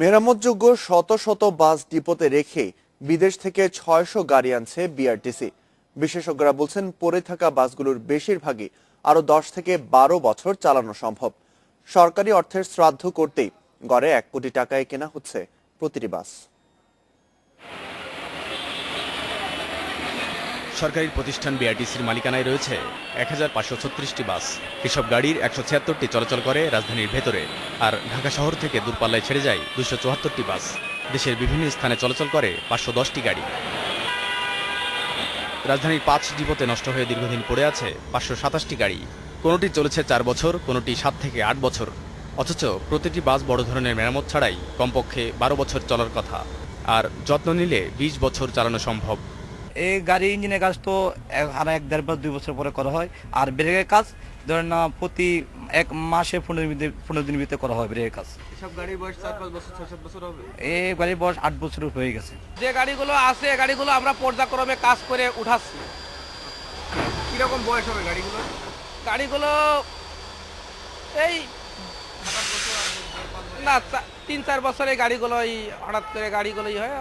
মেরামতযোগ্য শত শত বাস ডিপোতে রেখে বিদেশ থেকে ৬০০ গাড়ি আনছে বিআরটিসি। বিশেষজ্ঞরা বলছেন পড়ে থাকা বাসগুলোর বেশিরভাগই আরো ১০ থেকে ১২ বছর চালানো সম্ভব। সরকারি অর্থের শ্রাদ্ধ করতেই গড়ে ১ কোটি টাকায় কেনা হচ্ছে প্রতিটি বাস। সরকারি প্রতিষ্ঠান বিআরটিসির মালিকানায় রয়েছে ১৫৩৬টি বাস। এসব গাড়ির ১৭৬টি চলাচল করে রাজধানীর ভেতরে, আর ঢাকা শহর থেকে দূরপাল্লায় ছেড়ে যায় ২৭৪টি বাস। দেশের বিভিন্ন স্থানে চলাচল করে ৫১০টি গাড়ি। রাজধানীর ৫ ডিপোতে নষ্ট হয়ে দীর্ঘদিন পড়ে আছে ৫২৭টি গাড়ি। কোনোটি চলেছে ৪ বছর, কোনোটি ৭ থেকে ৮ বছর। অথচ প্রতিটি বাস বড় ধরনের মেরামত ছাড়াই কমপক্ষে ১২ বছর চলার কথা, আর যত্ন নিলে ২০ বছর চালানো সম্ভব। এই গাড়ি ইঞ্জিনের কাজ তো ১.৫ বা ২ বছর পরে করা হয়, আর ব্রেকের কাজ ধরেন না প্রতি ১ মাসে ১৫ দিনের ভিতরে করা হয় ব্রেকের কাজ। এসব গাড়ির বয়স ৪-৫ বছর ৬-৭ বছর হবে। এই গাড়ির বয়স ৮ বছর হয়ে গেছে। যে গাড়িগুলো আছে গাড়িগুলো আমরা পর্যায়ক্রমে কাজ করে উঠাচ্ছি। কিরকম বয়স হবে গাড়িগুলো? গাড়িগুলো এই না ৩-৪ বছরে গাড়িগুলো হঠাৎ করে গাড়িগুলোই হয়।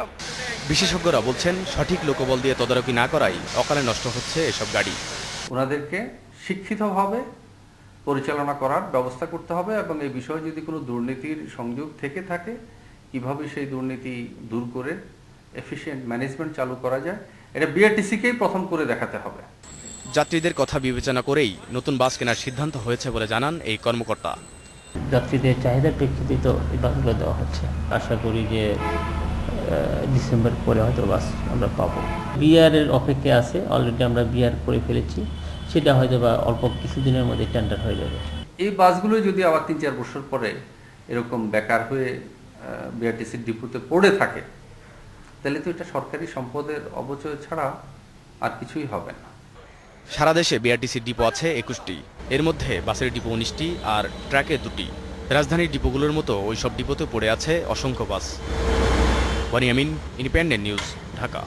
বিশেষজ্ঞরা বলছেন সঠিক লোকবল দিয়ে তদারকি না করাই অকালে নষ্ট হচ্ছে এসব গাড়ি। ওনাদেরকে শিক্ষিতভাবে পরিচালনা করার ব্যবস্থা করতে হবে, এবং এই বিষয়ে যদি কোনো দুর্নীতির সংযোগ থেকে থাকে কিভাবে সেই দুর্নীতি দূর করে এফিশিয়েন্ট ম্যানেজমেন্ট চালু করা যায়, এটা বিআরটিসিকেই প্রথম করে দেখাতে হবে। যাত্রীদের কথা বিবেচনা করেই নতুন বাস কেনার সিদ্ধান্ত হয়েছে বলে জানান এই কর্মকর্তা। যাত্রীদের চাহিদার প্রেক্ষিতে তো এই বাসগুলো দেওয়া হচ্ছে। আশা করি যে ডিসেম্বর পরে হয়তো বাস আমরা পাবো। বিআরের অপেক্ষায় আছে, অলরেডি আমরা বিআর করে ফেলেছি, সেটা হয়তো বা অল্প কিছুদিনের মধ্যে টেন্ডার হয়ে যাবে। এই বাসগুলো যদি আবার ৩-৪ বছর পরে এরকম বেকার হয়ে বিআরটিসির ডিপোতে পড়ে থাকে, তাহলে তো এটা সরকারি সম্পদের অপচয় ছাড়া আর কিছুই হবে না। সারা দেশে বিআরটিসির ডিপো আছে ২১টি। এর মধ্যে বাসের ডিপো ১৯টি আর ট্রাকে ২টি। রাজধানীর ডিপোগুলোর মতো ওইসব ডিপোতে পড়ে আছে অসংখ্য বাস। ওয়ানি আমিন, ইন্ডিপেন্ডেন্ট নিউজ, ঢাকা।